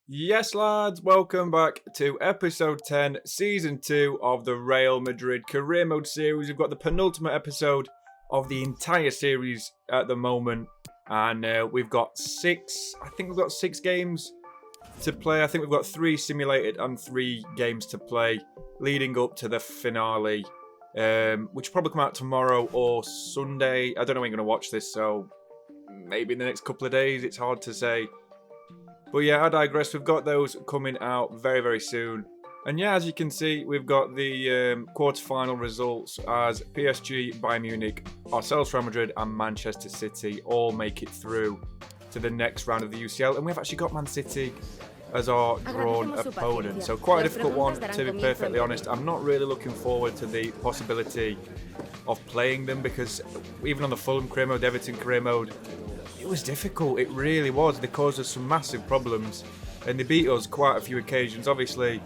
Yes, lads, welcome back to episode 10, season 2 of the Real Madrid Career Mode series. We've got the penultimate episode of the entire series at the moment, and we've got six games to play. I think we've got 3 simulated and 3 games to play leading up to the finale, which will probably come out tomorrow or Sunday. I don't know when you're going to watch this, so maybe in the next couple of days. It's hard to say. But yeah, I digress. We've got those coming out very, very soon. And yeah, as you can see, we've got the quarter-final results as PSG, Bayern Munich, ourselves, Real Madrid, and Manchester City all make it through to the next round of the UCL. And we've actually got Man City as our drawn opponent. So quite a difficult one, to be perfectly honest. I'm not really looking forward to the possibility of playing them because even on the Fulham career mode, Everton career mode, it was difficult. It really was. They caused us some massive problems and they beat us quite a few occasions. Obviously,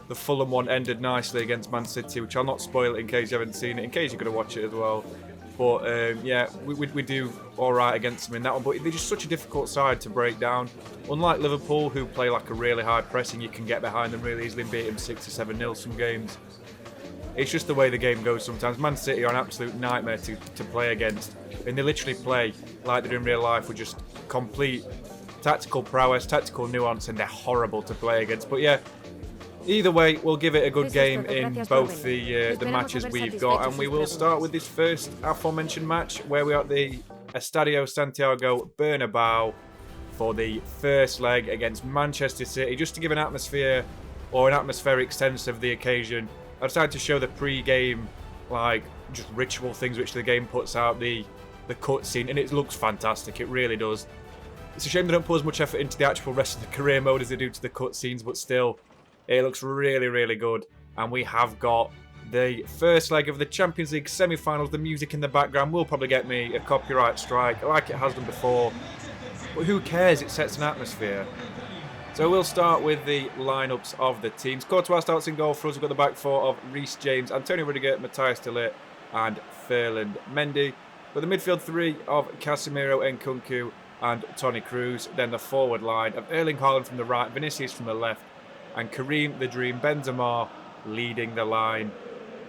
the Fulham one ended nicely against Man City, which I'll not spoil it in case you haven't seen it, in case you're going to watch it as well. But yeah, we do all right against them in that one. But they're just such a difficult side to break down. Unlike Liverpool, who play like a really high pressing, you can get behind them really easily and beat them 6 or 7-0 some games. It's just the way the game goes sometimes. Man City are an absolute nightmare to play against. And they literally play like they do in real life with just complete tactical prowess, tactical nuance, and they're horrible to play against. But yeah, either way, we'll give it a good game in both the matches we've got. And we will start with this first aforementioned match where we are at the Estadio Santiago Bernabeu for the first leg against Manchester City. Just to give an atmosphere or an atmospheric sense of the occasion, I decided to show the pre-game, like, just ritual things which the game puts out, the cutscene, and it looks fantastic. It really does. It's a shame they don't put as much effort into the actual rest of the career mode as they do to the cutscenes, but still, it looks really, really good. And we have got the first leg of the Champions League semi-finals. The music in the background will probably get me a copyright strike, like it has done before. But who cares? It sets an atmosphere. So we'll start with the lineups of the teams. Courtois starts in goal for us. We've got the back four of Reece James, Antonio Rudiger, Matthias de Ligt, and Ferland Mendy. But the midfield three of Casemiro, Nkunku, and Toni Kroos. Then the forward line of Erling Haaland from the right, Vinicius from the left, and Karim the Dream Benzema leading the line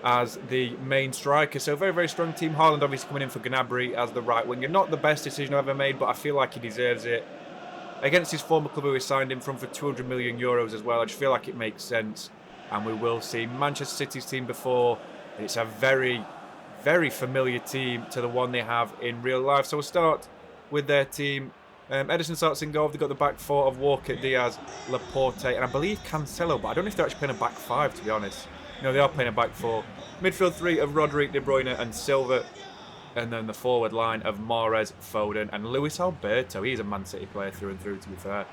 as the main striker. So very, very strong team. Haaland obviously coming in for Gnabry as the right winger. Not the best decision I've ever made, but I feel like he deserves it. Against his former club who he signed him from for 200 million euros as well. I just feel like it makes sense. And we will see Manchester City's team before. It's a very, very familiar team to the one they have in real life. So we'll start with their team. Ederson starts in goal. They've got the back four of Walker, Diaz, Laporte, and I believe Cancelo. But I don't know if they're actually playing a back five, to be honest. No, they are playing a back four. Midfield three of Rodri, De Bruyne, and Silva. And then the forward line of Mahrez, Foden, and Luis Alberto. He's a Man City player through and through, to be fair.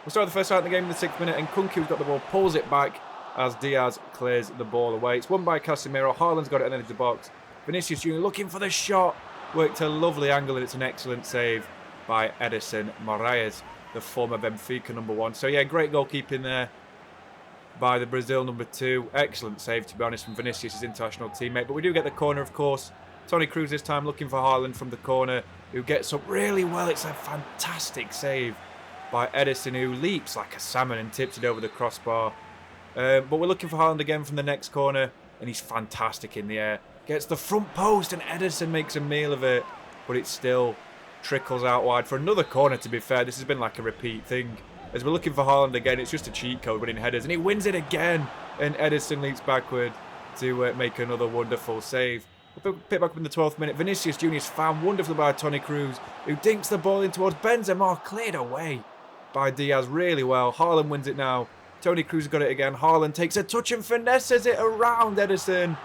We'll start the first half of the game in the 6th minute, and Nkunku's got the ball, pulls it back as Diaz clears the ball away. It's won by Casemiro. Haaland's got it in the box. Vinicius Jr. looking for the shot. Worked a lovely angle, and it's an excellent save by Edison Moraes, the former Benfica #1. So yeah, great goalkeeping there by the Brazil #2. Excellent save, to be honest, from Vinicius, his international teammate. But we do get the corner, of course. Toni Kroos this time looking for Haaland from the corner, who gets up really well. It's a fantastic save by Edison, who leaps like a salmon and tips it over the crossbar. But we're looking for Haaland again from the next corner, and he's fantastic in the air. Gets the front post, and Edison makes a meal of it, but it still trickles out wide for another corner, to be fair. This has been like a repeat thing. As we're looking for Haaland again, it's just a cheat code winning headers, and he wins it again, and Edison leaps backward to make another wonderful save. We'll pick back up in the 12th minute. Vinicius Jr. is found wonderfully by Toni Kroos, who dinks the ball in towards Benzema, cleared away by Diaz really well. Haaland wins it now. Toni Kroos got it again. Haaland takes a touch and finesses it around Edison,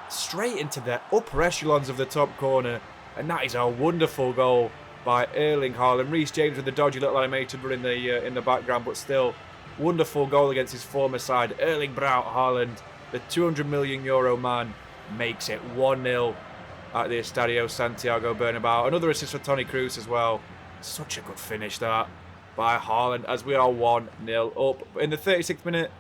straight into the upper echelons of the top corner. And that is a wonderful goal by Erling Haaland. Reece James with the dodgy little animated run in the background, but still wonderful goal against his former side. Erling Braut Haaland, the 200 million euro man, makes it 1-0 at the Estadio Santiago Bernabeu. Another assist for Toni Kroos as well. Such a good finish that by Haaland as we are 1-0 up. In the 36th minute,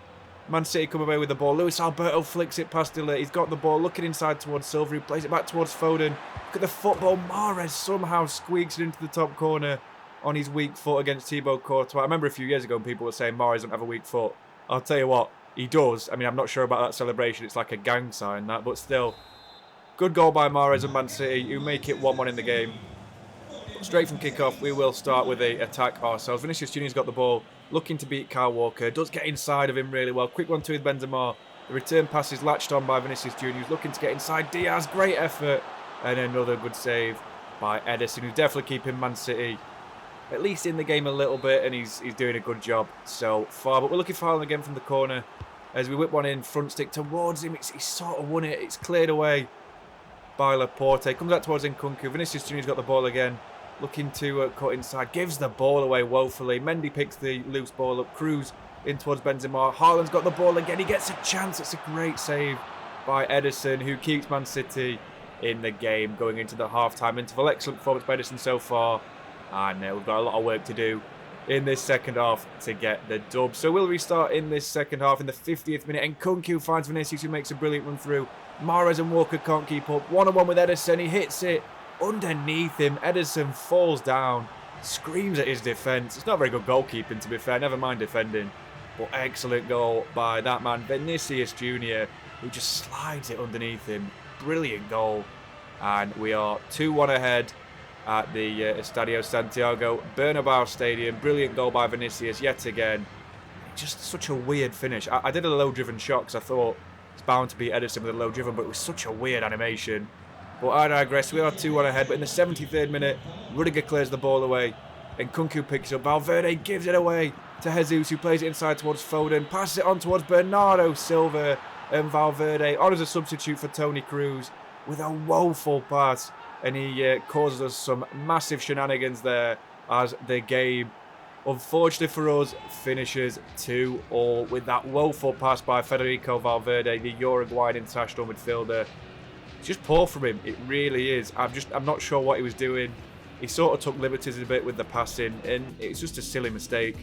Man City come away with the ball. Luis Alberto flicks it past De Ligt. He's got the ball looking inside towards Silva, who plays it back towards Foden. Look at the football. Mahrez somehow squeaks it into the top corner. on his weak foot against Thibaut Courtois. I remember a few years ago when people were saying Mahrez doesn't have a weak foot. I'll tell you what, he does. I mean, I'm not sure about that celebration. It's like a gang sign, that, but still. Good goal by Mahrez and Man City, who make it 1-1 in the game. Straight from kickoff, we will start with the attack ourselves. Vinicius Junior's got the ball, looking to beat Kyle Walker. Does get inside of him really well. Quick one to with Benzema. The return pass is latched on by Vinicius Junior, who's looking to get inside. Diaz, great effort. And another good save by Ederson, who's definitely keeping Man City at least in the game a little bit, and he's doing a good job so far. But we're looking for Haaland again from the corner as we whip one in, front stick towards him. He's sort of won it. It's cleared away by Laporte. Comes out towards Nkunku. Vinicius Junior's got the ball again. Looking to cut inside. Gives the ball away woefully. Mendy picks the loose ball up. Cruz in towards Benzema. Haaland's got the ball again. He gets a chance. It's a great save by Ederson, who keeps Man City in the game going into the half-time interval. Excellent performance by Ederson so far. And we've got a lot of work to do in this second half to get the dub. So we'll restart in this second half in the 50th minute. And Nkunku finds Vinicius, who makes a brilliant run through. Mahrez and Walker can't keep up. 1-on-1 with Ederson. He hits it underneath him. Ederson falls down, screams at his defence. It's not very good goalkeeping, to be fair. Never mind defending. But excellent goal by that man, Vinicius Junior, who just slides it underneath him. Brilliant goal. And we are 2-1 ahead at the Estadio Santiago Bernabeu Stadium. Brilliant goal by Vinicius yet again. Just such a weird finish. I did a low-driven shot because I thought it's bound to be Ederson with a low-driven, but it was such a weird animation. But I digress. We are 2-1 ahead. But in the 73rd minute, Rudiger clears the ball away. And Nkunku picks it up. Valverde gives it away to Jesus, who plays it inside towards Foden. Passes it on towards Bernardo Silva. And Valverde on as a substitute for Toni Kroos with a woeful pass. And he causes us some massive shenanigans there as the game, unfortunately for us, finishes 2-2 with that woeful pass by Federico Valverde, the Uruguayan international midfielder. It's just poor from him. It really is. I'm not sure what he was doing. He sort of took liberties a bit with the passing, and it's just a silly mistake.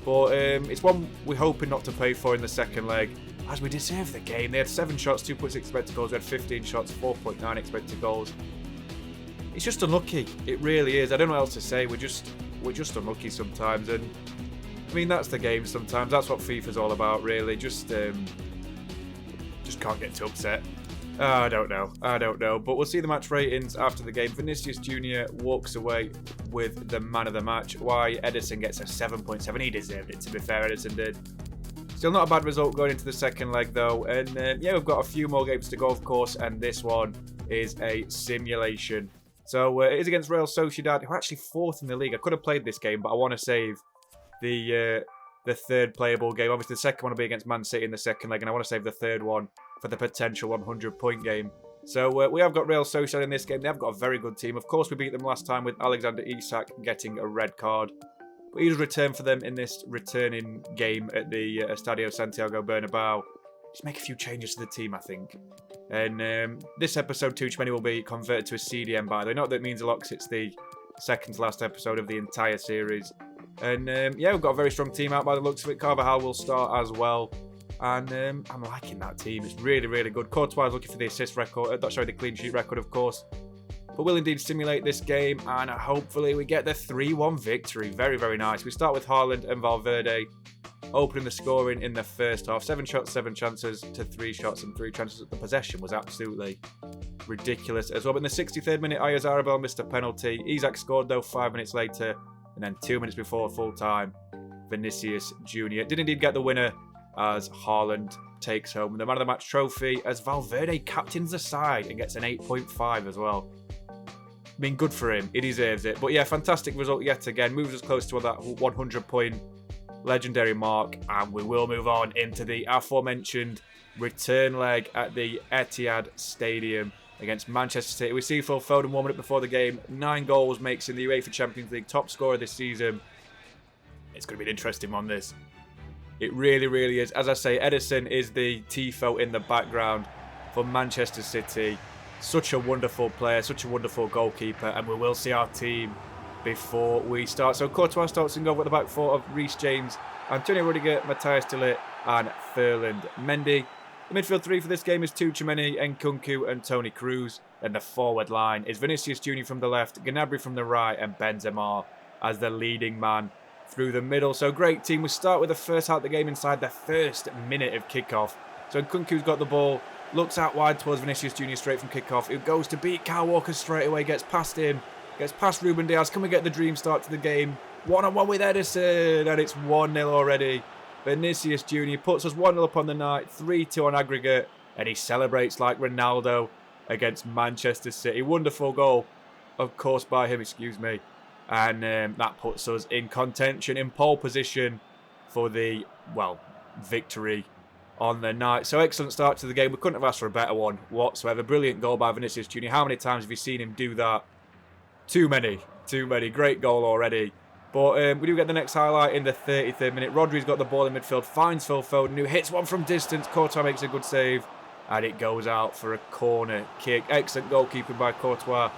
But it's one we're hoping not to pay for in the second leg, as we deserve the game. They had 7 shots, 2.6 expected goals. We had 15 shots, 4.9 expected goals. It's just unlucky. It really is. I don't know what else to say. We're just unlucky sometimes, and I mean that's the game sometimes. That's what FIFA's all about, really. Just can't get too upset. I don't know. But we'll see the match ratings after the game. Vinicius Junior walks away with the man of the match. Why Ederson gets a 7.7. He deserved it, to be fair. Ederson did. Still not a bad result going into the second leg, though. And yeah, we've got a few more games to go, of course. And this one is a simulation. So it is against Real Sociedad, who are actually 4th in the league. I could have played this game, but I want to save the third playable game. Obviously, the second one will be against Man City in the second leg, and I want to save the third one for the potential 100-point game. So we have got Real Sociedad in this game. They have got a very good team. Of course, we beat them last time with Alexander Isak getting a red card. But he does return for them in this returning game at the Estadio Santiago Bernabeu. Just make a few changes to the team, I think. And this episode, too many will be converted to a CDM, by the way. Not that it means a lot, because it's the second to last episode of the entire series. And yeah, we've got a very strong team out by the looks of it. Carvajal will start as well. And I'm liking that team. It's really, really good. Courtois is looking for the assist record. The clean sheet record, of course. But we'll indeed simulate this game. And hopefully we get the 3-1 victory. Very, very nice. We start with Haaland and Valverde opening the scoring in the first half. 7 shots, 7 chances to 3 shots and 3 chances. The possession was absolutely ridiculous as well. But in the 63rd minute, Oyarzabal missed a penalty. Isak scored, though, 5 minutes later. And then 2 minutes before full time, Vinicius Junior did indeed get the winner as Haaland takes home the man of the match trophy, as Valverde captains the side and gets an 8.5 as well. I mean, good for him. He deserves it. But yeah, fantastic result yet again. Moves us close to that 100-point legendary mark. And we will move on into the aforementioned return leg at the Etihad Stadium against Manchester City. We see Phil Foden warming up before the game. 9 goals, makes him the UEFA Champions League top scorer this season. It's going to be an interesting one, this. It really, really is. As I say, Ederson is the tifo in the background for Manchester City. Such a wonderful player, such a wonderful goalkeeper, and we will see our team before we start. So Courtois starts in goal at the back four of Reece James, Antonio Rudiger, Matthias de Ligt, and Ferland Mendy. The midfield three for this game is Tchouaméni, Nkunku, and Toni Kroos. And the forward line is Vinicius Junior from the left, Gnabry from the right, and Benzema as the leading man through the middle. So great team. We start with the first half of the game inside the first minute of kickoff. So Nkunku's got the ball, looks out wide towards Vinicius Jr. straight from kickoff. It goes to beat Kyle Walker straight away, gets past him, gets past Ruben Diaz. Can we get the dream start to the game? 1-on-1 with Ederson, and it's 1-0 already. Vinicius Jr. puts us 1-0 up on the night, 3-2 on aggregate, and he celebrates like Ronaldo against Manchester City. Wonderful goal, of course, by him, and that puts us in contention, in pole position for the, well, victory on the night. So excellent start to the game. We couldn't have asked for a better one whatsoever. Brilliant goal by Vinicius Jr. How many times have you seen him do that? Too many. Great goal already. But we do get the next highlight in the 33rd minute. Rodri's got the ball in midfield, finds Phil Foden, who hits one from distance. Courtois makes a good save, and it goes out for a corner kick. Excellent goalkeeping by Courtois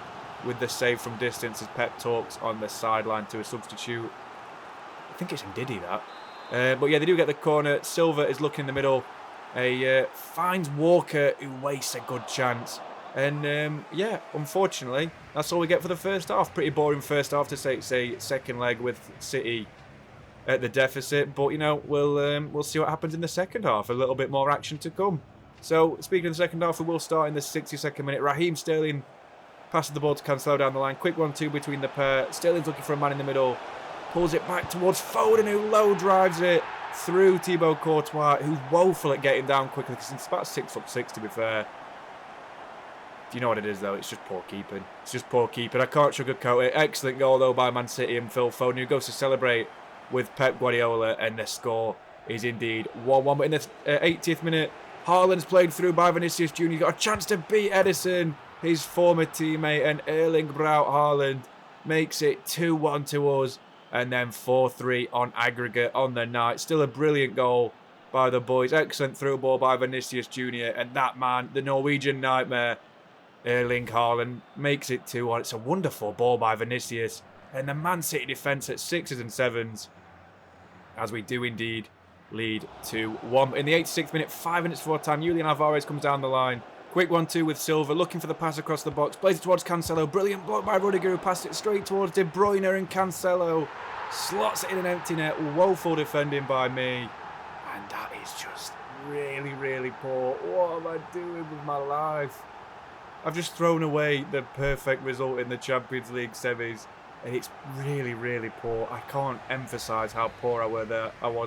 with the save from distance as Pep talks on the sideline to a substitute. I think it's Ndidi, that. But yeah, they do get the corner. Silva is looking in the middle. Finds Walker, who wastes a good chance. And yeah, unfortunately, that's all we get for the first half. Pretty boring first half to say second leg with City at the deficit. But you know, we'll see what happens in the second half. A little bit more action to come. So speaking of the second half, we will start in the 62nd minute. Raheem Sterling passes the ball to Cancelo down the line. Quick 1-2 between the pair. Sterling's looking for a man in the middle. Pulls it back towards Foden, who low drives it through Thibaut Courtois, who's woeful at getting down quickly because he's about 6'6", to be fair. Do you know what it is, though? It's just poor keeping. I can't sugarcoat it. Excellent goal, though, by Man City and Phil Foden, who goes to celebrate with Pep Guardiola, and the score is indeed 1-1. But in the 80th minute, Haaland's played through by Vinicius Jr. He's got a chance to beat Ederson, his former teammate, and Erling Braut Haaland makes it 2-1 to us, and then 4-3 on aggregate on the night. Still a brilliant goal by the boys. Excellent through ball by Vinicius Jr. And that man, the Norwegian nightmare, Erling Haaland, makes it 2-1. It's a wonderful ball by Vinicius. And the Man City defence at 6s and 7s, as we do indeed lead 2-1. In the 86th minute, 5 minutes before time, Julian Alvarez comes down the line. Quick 1-2 with Silva, looking for the pass across the box. Plays it towards Cancelo. Brilliant block by Rudiger, who passed it straight towards De Bruyne, and Cancelo slots it in an empty net. Woeful defending by me. And that is just really, really poor. What am I doing with my life? I've just thrown away the perfect result in the Champions League semis, and it's really, really poor. I can't emphasise how poor I was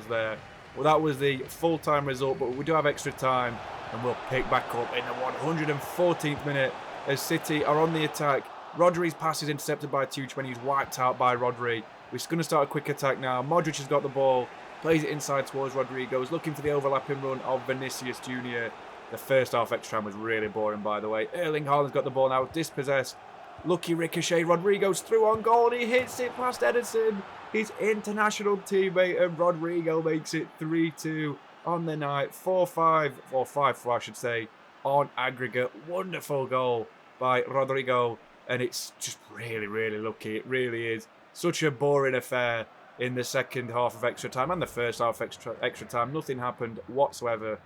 there. Well, that was the full-time result, but we do have extra time, and we'll pick back up in the 114th minute as City are on the attack. Rodri's pass is intercepted by Tuchel when he's wiped out by Rodri. We're going to start a quick attack now. Modric has got the ball, plays it inside towards Rodrigo, looking for the overlapping run of Vinicius Jr. The first half extra time was really boring, by the way. Erling Haaland's got the ball now, dispossessed. Lucky ricochet, Rodrigo's through on goal, and he hits it past Ederson, his international teammate, and Rodrigo makes it 3-2 on the night. 4-5, or 5-4 I should say, on aggregate. Wonderful goal by Rodrigo, and it's just really, really lucky. It really is. Such a boring affair in the second half of extra time and the first half extra time. Nothing happened whatsoever.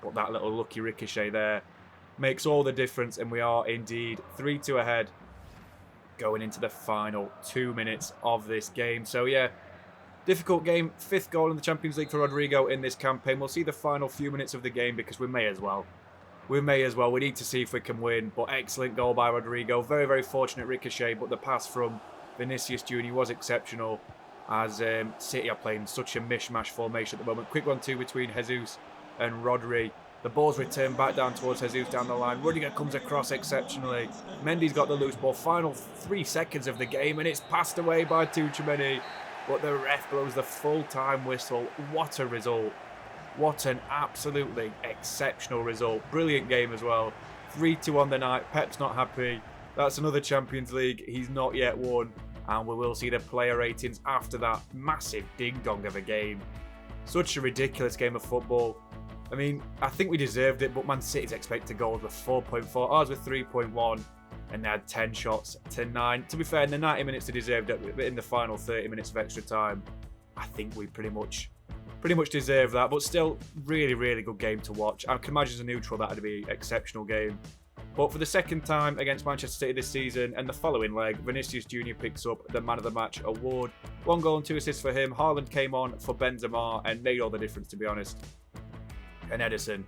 But that little lucky ricochet there makes all the difference, and we are indeed 3-2 ahead going into the final 2 minutes of this game. So yeah, difficult game. 5th goal in the Champions League for Rodrigo in this campaign. We'll see the final few minutes of the game because we may as well. We need to see if we can win. But excellent goal by Rodrigo. Very, very fortunate ricochet, but the pass from Vinicius Jr. was exceptional, as City are playing such a mishmash formation at the moment. Quick 1-2 between Jesus and Rodri. The ball's returned back down towards Jesus down the line. Rudiger comes across exceptionally. Mendy's got the loose ball. Final 3 seconds of the game, and it's passed away by Tuchel. But the ref blows the full-time whistle. What a result. What an absolutely exceptional result. Brilliant game as well. 3-2 on the night. Pep's not happy. That's another Champions League he's not yet won. And we will see the player ratings after that massive ding-dong of a game. Such a ridiculous game of football. I mean, I think we deserved it, but Man City's expected goals were 4.4, ours were 3.1, and they had 10 shots to 9. To be fair, in the 90 minutes they deserved it, but in the final 30 minutes of extra time, I think we pretty much deserve that. But still, really, really good game to watch. I can imagine as a neutral that would be an exceptional game. But for the second time against Manchester City this season and the following leg, Vinicius Junior picks up the Man of the Match award. 1 goal and 2 assists for him. Haaland came on for Benzema and made all the difference, to be honest. And Ederson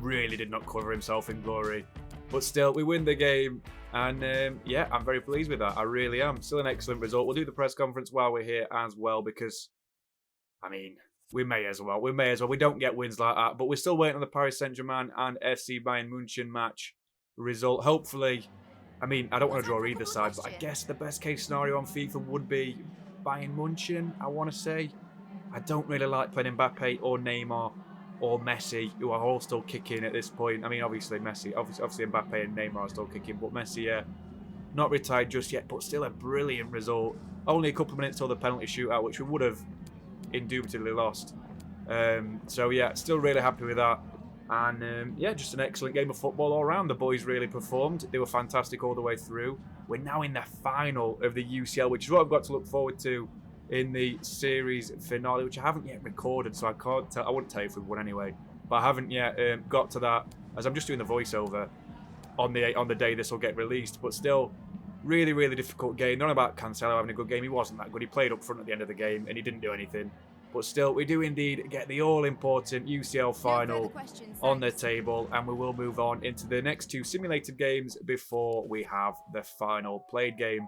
really did not cover himself in glory. But still, we win the game. And yeah, I'm very pleased with that. I really am. Still an excellent result. We'll do the press conference while we're here as well because, I mean, we may as well. We don't get wins like that. But we're still waiting on the Paris Saint-Germain and FC Bayern München match result. Hopefully, I mean, I don't want to draw either side, but I guess the best case scenario on FIFA would be Bayern München, I want to say. I don't really like playing Mbappe or Neymar or Messi, who are all still kicking at this point. I mean, obviously Messi, obviously Mbappe and Neymar are still kicking, but Messi, not retired just yet, but still a brilliant result. Only a couple of minutes till the penalty shootout, which we would have indubitably lost. So yeah, still really happy with that. And yeah, just an excellent game of football all around. The boys really performed. They were fantastic all the way through. We're now in the final of the UCL, which is what I've got to look forward to in the series finale, which I haven't yet recorded, so I can't tell. I wouldn't tell you if we won anyway, but I haven't yet got to that, as I'm just doing the voiceover on the day this will get released. But still, really, really difficult game. Not about Cancelo having a good game. He wasn't that good. He played up front at the end of the game, and he didn't do anything. But still, we do indeed get the all-important UCL final on the table, and we will move on into the next 2 simulated games before we have the final played game.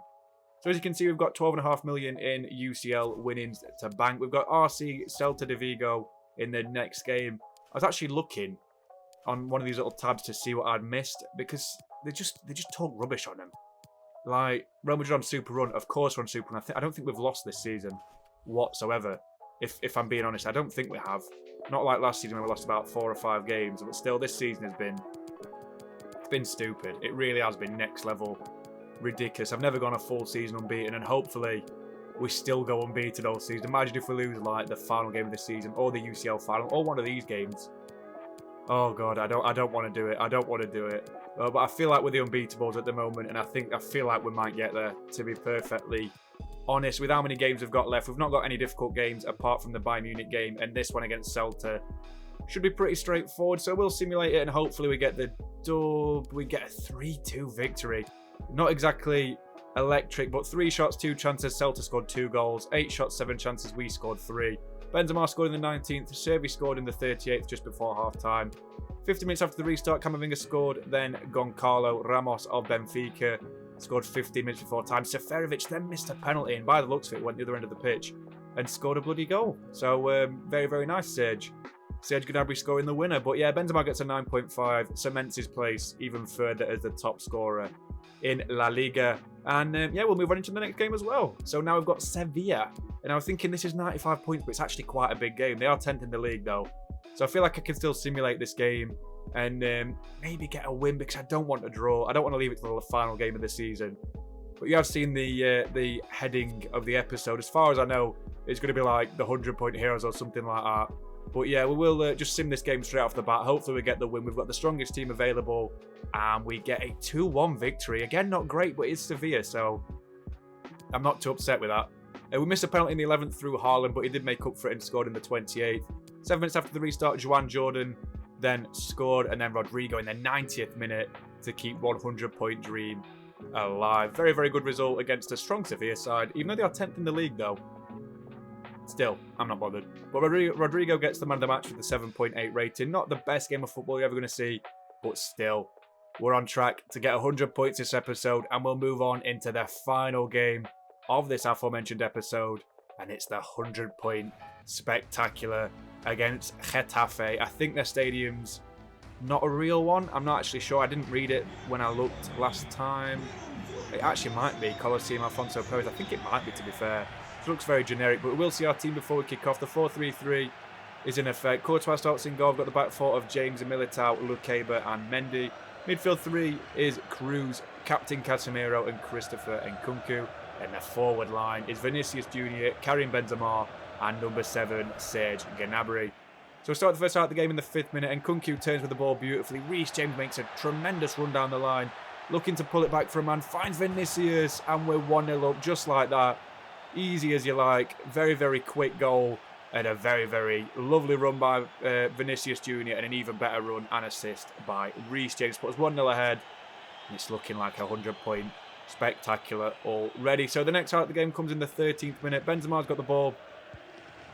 So as you can see, we've got 12.5 million in UCL winnings to bank. We've got RC Celta de Vigo in the next game. I was actually looking on one of these little tabs to see what I'd missed because they just talk rubbish on them. Like Real Madrid on super run, of course we're on super run. I don't think we've lost this season whatsoever. If I'm being honest, I don't think we have. Not like last season when we lost about 4 or 5 games, but still this season has been stupid. It really has been next level ridiculous. I've never gone a full season unbeaten, and hopefully we still go unbeaten all season. Imagine if we lose like the final game of the season or the UCL final or one of these games. Oh god, I don't want to do it. I don't want to do it. But I feel like we're the unbeatables at the moment, and I feel like we might get there, to be perfectly honest. With how many games we've got left, we've not got any difficult games apart from the Bayern Munich game, and this one against Celta should be pretty straightforward. So we'll simulate it, and hopefully we get the dub. We get a 3-2 victory. Not exactly electric, but 3 shots, 2 chances. Celta scored 2 goals. 8 shots, 7 chances. We scored 3. Benzema scored in the 19th. Servi scored in the 38th, just before half-time. 50 minutes after the restart, Camavinga scored. Then Goncalo Ramos of Benfica scored 15 minutes before time. Seferovic then missed a penalty, and by the looks of it, went the other end of the pitch and scored a bloody goal. So very, very nice, Serge Gnabry scoring the winner. But yeah, Benzema gets a 9.5, cements his place even further as the top scorer in La Liga. And yeah, we'll move on into the next game as well. So now we've got Sevilla, and I was thinking this is 95 points, but it's actually quite a big game. They are 10th in the league though, so I feel like I can still simulate this game and maybe get a win, because I don't want to draw. I don't want to leave it to the final game of the season. But you have seen the heading of the episode. As far as I know, it's going to be like the 100-point heroes or something like that. But yeah, we will just sim this game straight off the bat. Hopefully we get the win. We've got the strongest team available, and we get a 2-1 victory. Again, not great, but it's Sevilla, so I'm not too upset with that. We missed a penalty in the 11th through Haaland, but he did make up for it and scored in the 28th. 7 minutes after the restart, Joan Jordan then scored, and then Rodrigo in the 90th minute to keep 100-point dream alive. Very, very good result against a strong Sevilla side, even though they are 10th in the league though. Still, I'm not bothered. But Rodrigo gets the man of the match with the 7.8 rating. Not the best game of football you're ever going to see, but still, we're on track to get 100 points this episode, and we'll move on into the final game of this aforementioned episode, and it's the 100-point spectacular against Getafe. I think their stadium's not a real one. I'm not actually sure. I didn't read it when I looked last time. It actually might be Coliseum Alfonso Perez. I think it might be, to be fair. It looks very generic, but we'll see our team before we kick off. The 4-3-3 is in effect. Courtois starts in goal. We've got the back 4 of James and Militao, Lukeba and Mendy. Midfield 3 is Cruz, Captain Casemiro and Christopher Nkunku. And the forward line is Vinicius Junior, Karim Benzema and number 7, Serge Gnabry. So we start the first half of the game in the 5th minute, and Nkunku turns with the ball beautifully. Reece James makes a tremendous run down the line, looking to pull it back for a man, finds Vinicius, and we're 1-0 up just like that. Easy as you like. Very, very quick goal, and a very, very lovely run by Vinicius Junior, and an even better run and assist by Reece James. Put us 1-0 ahead. It's looking like a 100-point spectacular already. So the next highlight of the game comes in the 13th minute. Benzema's got the ball,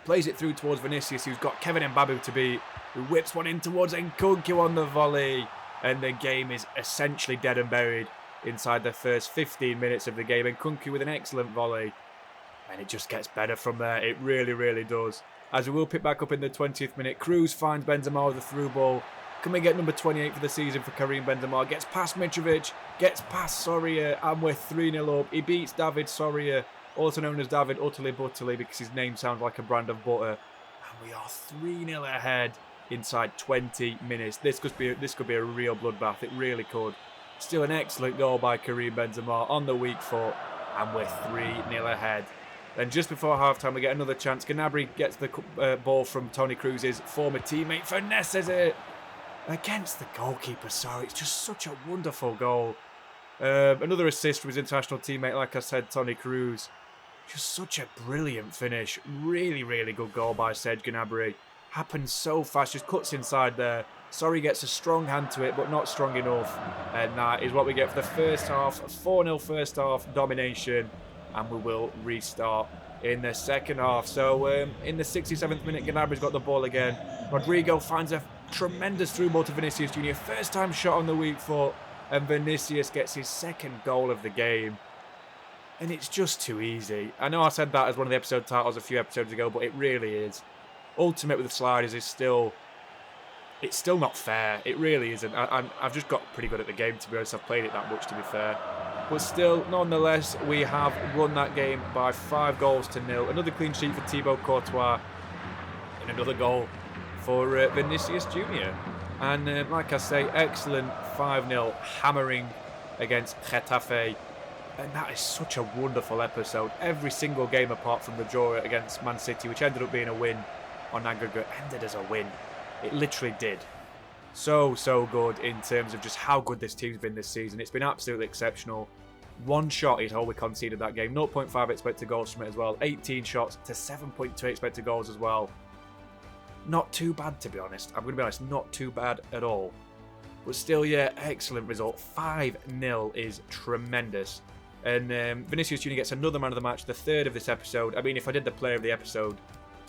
plays it through towards Vinicius, who's got Kevin Mbabu to beat, who whips one in towards Nkunku on the volley. And the game is essentially dead and buried inside the first 15 minutes of the game. Nkunku with an excellent volley. And it just gets better from there. It really, really does. As we will pick back up in the 20th minute, Cruz finds Benzema with a through ball. Can we get number 28 for the season for Karim Benzema? Gets past Mitrovic, gets past Soria, and we're 3-0 up. He beats David Soria, also known as David Utterly Butterly because his name sounds like a brand of butter. And we are 3-0 ahead inside 20 minutes. This could be a real bloodbath. It really could. Still an excellent goal by Karim Benzema on the weak foot, and we're 3-0 ahead. Then just before half-time, we get another chance. Gnabry gets the ball from Toni Kroos's former teammate, finesses it against the goalkeeper. Sorry, it's just such a wonderful goal. Another assist from his international teammate, like I said, Toni Kroos. Just such a brilliant finish. Really, really good goal by Serge Gnabry. Happens so fast, just cuts inside there. Sorry, gets a strong hand to it, but not strong enough. And that is what we get for the first half. 4-0 first half domination. And we will restart in the second half. So in the 67th minute, Gnabry's got the ball again. Rodrigo finds a tremendous through ball to Vinicius Jr. First time shot on the weak foot. And Vinicius gets his second goal of the game. And it's just too easy. I know I said that as one of the episode titles a few episodes ago, but it really is. Ultimate with the sliders is still... It's still not fair. It really isn't. I've just got pretty good at the game, to be honest. I've played it that much, to be fair. But still, nonetheless, we have won that game by 5-0. Another clean sheet for Thibaut Courtois. And another goal for Vinicius Jr. And like I say, excellent 5-0 hammering against Getafe. And that is such a wonderful episode. Every single game apart from the draw against Man City, which ended up being a win on aggregate, ended as a win. It literally did. So good in terms of just how good this team's been this season. It's been absolutely exceptional. One shot is all we conceded that game. 0.5 expected goals from it as well. 18 shots to 7.2 expected goals as well. Not too bad, to be honest. I'm going to be honest, not too bad at all. But still, yeah, excellent result. 5-0 is tremendous. And Vinicius Jr. gets another man of the match, the third of this episode. I mean, if I did the player of the episode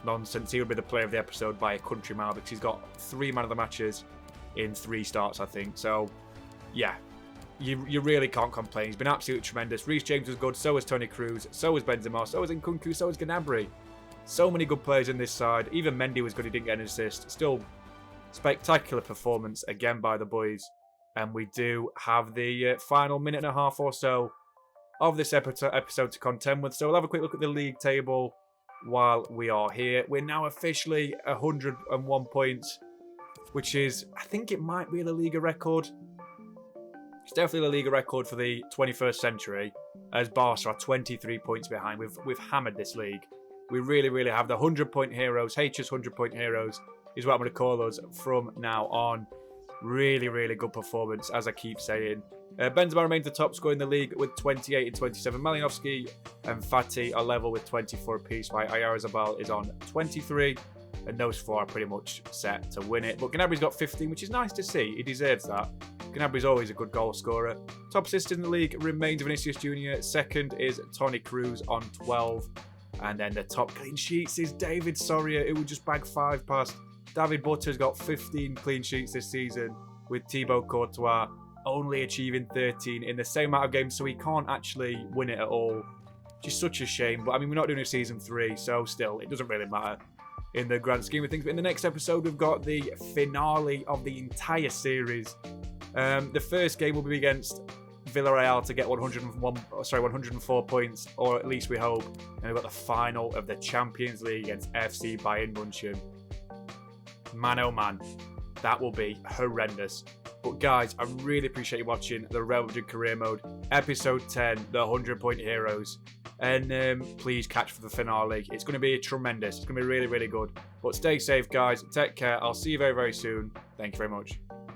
nonsense, he would be the player of the episode by a country mile because he's got 3 man of the matches in 3 starts, I think. So, yeah, you really can't complain. He's been absolutely tremendous. Reece James was good, so was Toni Kroos, so was Benzema, so was Nkunku, so was Gnabry. So many good players in this side. Even Mendy was good, he didn't get an assist. Still, spectacular performance again by the boys. And we do have the final minute and a half or so of this episode to contend with. So we'll have a quick look at the league table while we are here. We're now officially 101 points, which is, I think it might be the Liga record. It's definitely the Liga record for the 21st century, as Barca are 23 points behind. We've hammered this league. We really have the 100-point heroes. HS 100-point heroes is what I'm going to call us from now on. Really good performance, as I keep saying. Benzema remains the top scorer in the league with 28 and 27. Malinowski and Fati are level with 24 apiece, while Oyarzabal is on 23. And those 4 are pretty much set to win it. But Gnabry's got 15, which is nice to see. He deserves that. Gnabry's always a good goal scorer. Top assist in the league remains Vinicius Jr. Second is Toni Kroos on 12. And then the top clean sheets is David Soria, who would just bag 5 past. David Butter's got 15 clean sheets this season, with Thibaut Courtois only achieving 13 in the same amount of games, so he can't actually win it at all. Just such a shame. But I mean, we're not doing a season 3, so still, it doesn't really matter in the grand scheme of things. But in the next episode, we've got the finale of the entire series. The first game will be against Villarreal to get 104 points, or at least we hope. And we've got the final of the Champions League against FC Bayern München. Man, oh man, that will be horrendous. But guys, I really appreciate you watching the Real Madrid Career Mode, Episode 10, the 100-point heroes. And please catch for the finale. It's going to be tremendous. It's going to be really good. But stay safe, guys. Take care. I'll see you very soon. Thank you very much.